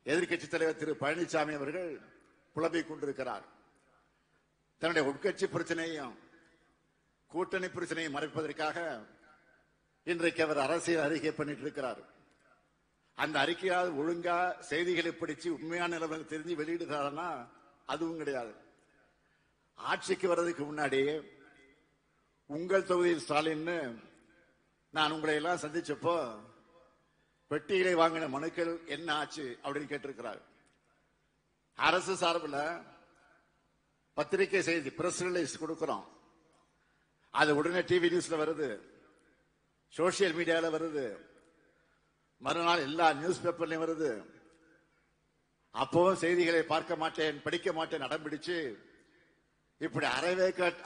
எதிர்க்கட்சி தலைவர் திரு பழனிசாமி அவர்கள் புலம்பிக் கொண்டிருக்கிறார். தன்னுடைய உட்கட்சி பிரச்சனையும் கூட்டணி பிரச்சனையை மறைப்பதற்காக இன்றைக்கு அவர் அரசியல் அறிக்கை பண்ணிட்டு இருக்கிறார். அந்த அறிக்கையால் ஒழுங்கா செய்திகளை படிச்சு உண்மையான நிலவரம் தெரிஞ்சு வெளியிடுகிறார்னா அதுவும் கிடையாது. ஆட்சிக்கு வர்றதுக்கு முன்னாடி உங்கள் தொகுதியில் ஸ்டாலின் நான் உங்களை எல்லாம் சந்திச்சப்போ பெட்டிகளை வாங்கின மனுக்கள் என்ன ஆச்சு அப்படின்னு கேட்டிருக்கிறார். அரசு சார்பில் பத்திரிகை செய்தி பிரஸ் ரிலீஸ் கொடுக்கிறோம். அது உடனே டிவி நியூஸ்ல வருது, சோசியல் மீடியால வருது, மறுநாள் எல்லா நியூஸ் பேப்பர்லயும் வருது. அப்பவும் செய்திகளை பார்க்க மாட்டேன் படிக்க மாட்டேன் அடம் பிடிச்சு இப்படி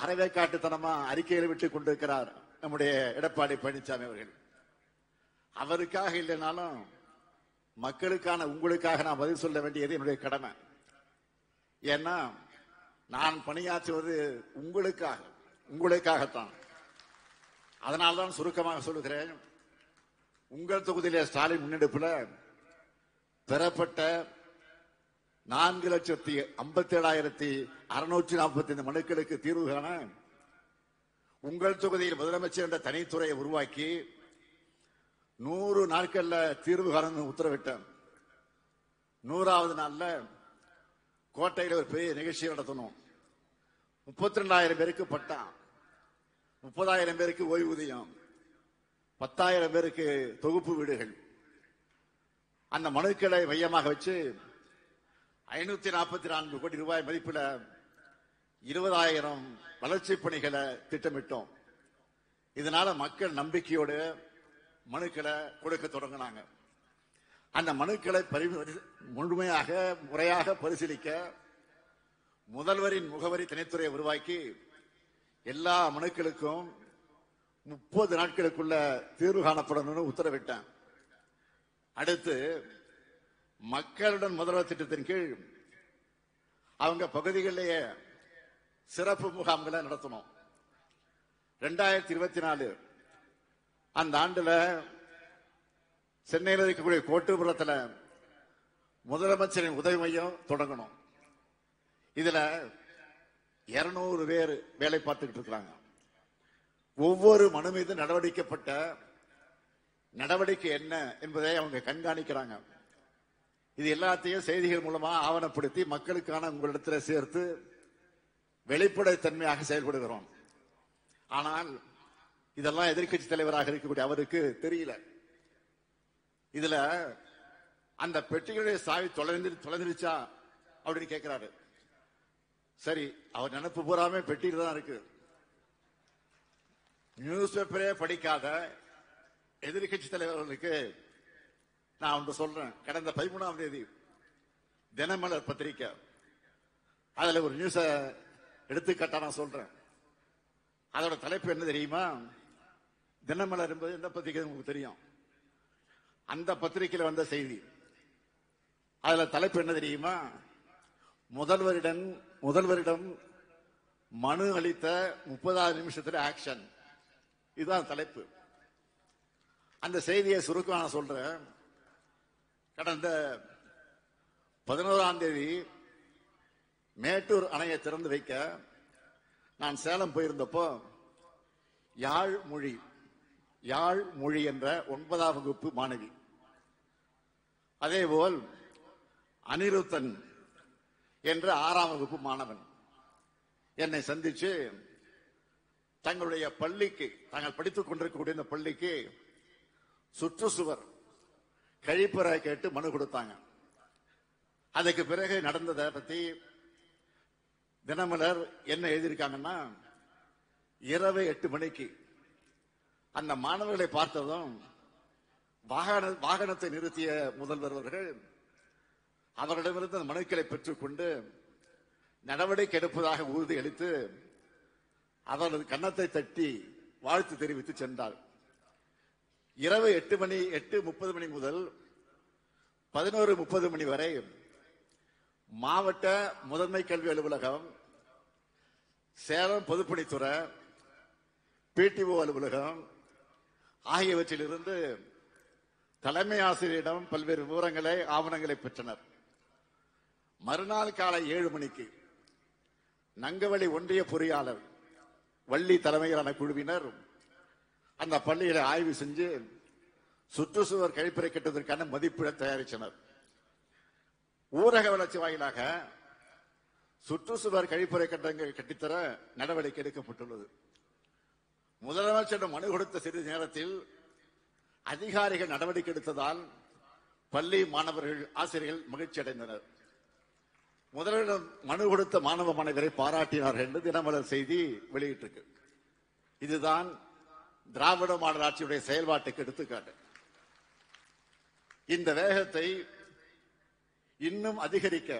அரைவேக்காட்டுத்தனமா அறிக்கைகளை விட்டுக் கொண்டிருக்கிறார் நம்முடைய எடப்பாடி பழனிசாமி அவர்கள். அவருக்காக இல்லைனாலும் மக்களுக்கான உங்களுக்காக நான் பதில் சொல்ல வேண்டியது என்னுடைய கடமை. ஏன்னா நான் பணியாற்றுவது உங்களுக்காகத்தான். அதனால்தான் சுருக்கமாக சொல்லுகிறேன். உங்கள் தொகுதியிலே ஸ்டாலின் முன்னெடுப்பில் பெறப்பட்ட 4,57,645 மனுக்களுக்கு தீர்வு காண உங்கள் தொகுதியில் முதலமைச்சர் என்ற தனித்துறையை உருவாக்கி 100 நாட்கள்ல தீர்வு காண உத்தரவிட்டேன். 100வது நாள்ல கோட்டையில் ஒரு பெரிய நிகழ்ச்சி நடத்தணும். 32,000 பேருக்கு பட்டா, 30,000 பேருக்கு ஓய்வூதியம், 10,000 பேருக்கு தொகுப்பு வீடுகள். அந்த மனுக்களை மையமாக வச்சு 544 கோடி ரூபாய் மதிப்பில் 20,000 வளர்ச்சி பணிகளை திட்டமிட்டோம். இதனால மக்கள் நம்பிக்கையோடு மனுக்களை கொடுக்க தொடங்கினாங்க. அந்த மனுக்களை முறையாக பரிசீலிக்க முதல்வரின் முகவரி தனித்துறையை உருவாக்கி எல்லா மனுக்களுக்கும் 30 நாட்களுக்குள்ள தீர்வு காணப்படும் உத்தரவிட்டேன். அடுத்து மக்களுடன் முதல்வர் திட்டத்தின் கீழ் அவங்க பகுதிகளிலேயே சிறப்பு முகாம்களை நடத்தணும். 2024 அந்த ஆண்டுல சென்னையில் இருக்கக்கூடிய கோட்டுப்புறத்தில் முதலமைச்சரின் உதவி மையம் தொடங்கணும். இதுல 200 பேர் வேலை பார்த்துக்கிட்டு இருக்கிறாங்க. ஒவ்வொரு மனு மீது நடவடிக்கப்பட்ட நடவடிக்கை என்ன என்பதை அவங்க கண்காணிக்கிறாங்க. இது எல்லாத்தையும் செய்திகள் மூலமா ஆவணப்படுத்தி மக்களுக்கான உங்களிடத்தில் சேர்த்து வெளிப்படைத்தன்மையாக செயல்படுகிறோம். ஆனால் இதெல்லாம் எதிர்க்கட்சி தலைவராக இருக்கக்கூடிய அவருக்கு தெரியல. இதுல அந்த பெட்டிகளுடைய சாவி தொலைந்துருச்சா அப்படின்னு கேட்கிறாரு. சரி, அவர் நினைப்பு பூராமே பெட்டியில் தான் இருக்கு. நியூஸ் பேப்பரே படிக்காத எதிர்கட்சி தலைவர்களுக்கு நான் ஒன்று சொல்றேன். கடந்த 13ஆம் தேதி தினமலர் பத்திரிக்கை, அதுல ஒரு நியூஸ எடுத்துக்காட்டா நான் சொல்றேன். அதோட தலைப்பு என்ன தெரியுமா? தினமலர் என்பது எந்த பத்திரிகை உங்களுக்கு தெரியும்? அந்த பத்திரிகையில் வந்த செய்தி. அதுல தலைப்பு என்ன தெரியுமா? முதல்வரிடம் மனு அளித்த 30வது நிமிஷத்துல ஆக்ஷன். இதுதான் தலைப்பு. அந்த செய்தியை சுருக்கமாக நான் சொல்றேன். கடந்த 11ஆம் தேதி மேட்டூர் அணையை திறந்து வைக்க நான் சேலம் போயிருந்தப்போ யாழ் மொழி என்ற 9ஆம் வகுப்பு மாணவி, அதேபோல் அனிருத்தன் என்ற 6ஆம் வகுப்பு மாணவன் என்னை சந்திச்சு தங்களுடைய பள்ளிக்கு, தாங்கள் படித்துக் கொண்டிருக்கக்கூடிய இந்த பள்ளிக்கு சுற்றுச்சுவர் கழிப்பறை கேட்டு மனு கொடுத்தாங்க. அதுக்கு பிறகு நடந்ததை பத்தி தினமலர் என்ன எழுதியிருக்காங்கன்னா, இரவு 8 மணிக்கு அந்த மாணவர்களை பார்த்ததும் வாகனத்தை நிறுத்திய முதல்வர் அவர்கள் அவர்களிடமிருந்து அந்த மனுக்களை பெற்றுக்கொண்டு நடவடிக்கை எடுப்பதாக உறுதி அளித்து அவரது கன்னத்தை தட்டி வாழ்த்து தெரிவித்து சென்றார். இரவு 8:30 மணி முதல் 11:30 மணி வரை மாவட்ட முதன்மை கல்வி அலுவலகம், சேலம் பொதுப்பணித்துறை, பிடிஓ அலுவலகம் ஆகியவற்றிலிருந்து தலைமை ஆசிரியரிடம் பல்வேறு விவரங்களை ஆவணங்களை பெற்றனர். மறுநாள் காலை 7 மணிக்கு நங்கவழி ஒன்றிய பொறியாளர் வள்ளி தலைமையிலான குழுவினர் அந்த பள்ளிகளை ஆய்வு செஞ்சு சுற்றுச்சுவர் கழிப்பறை கட்டுவதற்கான மதிப்பீட தயாரித்தனர். ஊரக வளர்ச்சி வாயிலாக சுற்றுச்சுவர் கழிப்பறை கட்டங்கள் கட்டித்தர நடவடிக்கை எடுக்கப்பட்டுள்ளது. முதலமைச்சரிடம் மனு கொடுத்த சிறிது நேரத்தில் அதிகாரிகள் நடவடிக்கை எடுத்ததால் பள்ளி மாணவர்கள் ஆசிரியர்கள் மகிழ்ச்சி அடைந்தனர். முதலிடம் மனு கொடுத்த மாணவ மாணவரை பாராட்டினார்கள் என்று தினமலர் செய்தி வெளியிட்டிருக்கு. இதுதான் திராவிட மாடல் ஆட்சியுடைய செயல்பாட்டுக்கு எடுத்துக்காட்டு. இந்த வேகத்தை இன்னும் அதிகரிக்க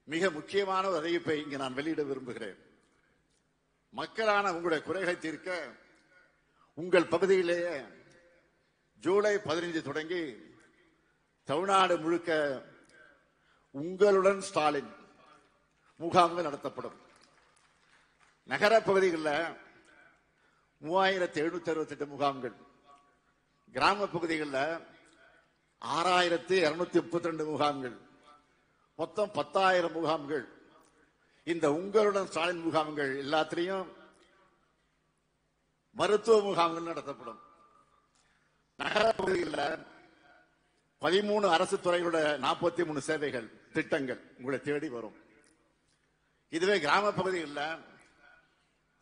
மிக முக்கியமான ஒரு அறிவிப்பை இங்கு நான் வெளியிட விரும்புகிறேன். மக்களான உங்களுடைய குறைகளை தீர்க்க உங்கள் பகுதியிலேயே ஜூலை 15 தொடங்கி தமிழ்நாடு முழுக்க உங்களுடன் ஸ்டாலின் முகாம்கள் நடத்தப்படும். நகர பகுதிகளில் 3768 முகாம்கள், கிராம பகுதிகளில் 6232 முகாம்கள், மொத்தம் 10,000 முகாம்கள். இந்த உங்களுடன் ஸ்டாலின் முகாம்கள் எல்லாத்திலையும் மருத்துவ முகாம்கள் நடத்தப்படும். நகர பகுதிகளில் 13 அரசு துறைகளோட 43 சேவைகள் திட்டங்கள் உங்களை தேடி வரும். இதுவே கிராம பகுதிகளில்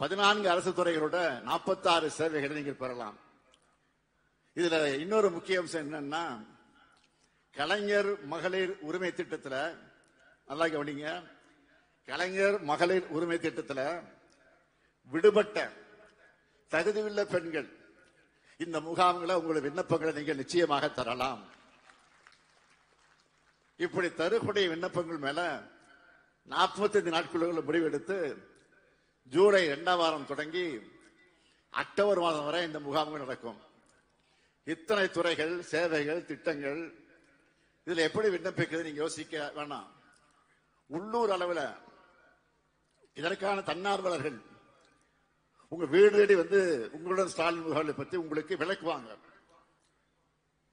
14 அரசு துறைகளோட 46 சேவைகளை நீங்கள் பெறலாம். இதுல இன்னொரு முக்கிய அம்சம் என்னன்னா, கலைஞர் மகளிர் உரிமை திட்டத்தில் நல்லா கவனிங்க, கலைஞர் மகளிர் உரிமை திட்டத்தில் விடுபட்ட தகுதியுள்ள பெண்கள் இந்த முகாம்களை உங்களுடைய விண்ணப்பங்களை நீங்கள் நிச்சயமாக தரலாம். இப்படி தரக்கூடிய விண்ணப்பங்கள் மேல 45 நாட்களுக்குள்ள முடிவெடுத்து ஜூலை 2ஆம் வாரம் தொடங்கி அக்டோபர் மாதம் வரை இந்த முகாம்கள் நடக்கும். இத்தனை துறைகள், சேவைகள், திட்டங்கள், இதுல எப்படி விண்ணப்பிக்கிறது நீங்க யோசிக்க வேணாம். உள்ளூர் அளவில் இதற்கான தன்னார்வலர்கள் உங்க வீடு தேடி வந்து உங்களுடன் ஸ்டாலின் முகாம்களை பத்தி உங்களுக்கு விளக்குவாங்க.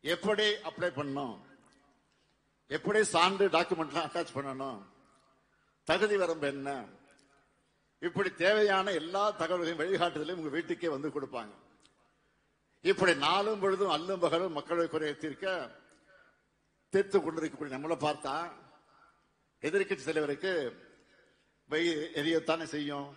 எப்படி அப்ளை பண்ணணும், எப்படி சான்று டாக்குமெண்ட் அட்டாச் பண்ணணும், தகுதி வரம்பு என்ன, இப்படி தேவையான எல்லா தகவல்களையும் வழிகாட்டுதலையும் உங்க வீட்டுக்கே வந்து கொடுப்பாங்க. இப்படி நாளும் பொழுதும் அல்லும் பகலும் மக்களுடைய குறையை தீர்த்து கொண்டிருக்கக்கூடிய நம்மளை பார்த்தா எதிர்கட்சி தலைவருக்கு எரியத்தானே செய்யும்.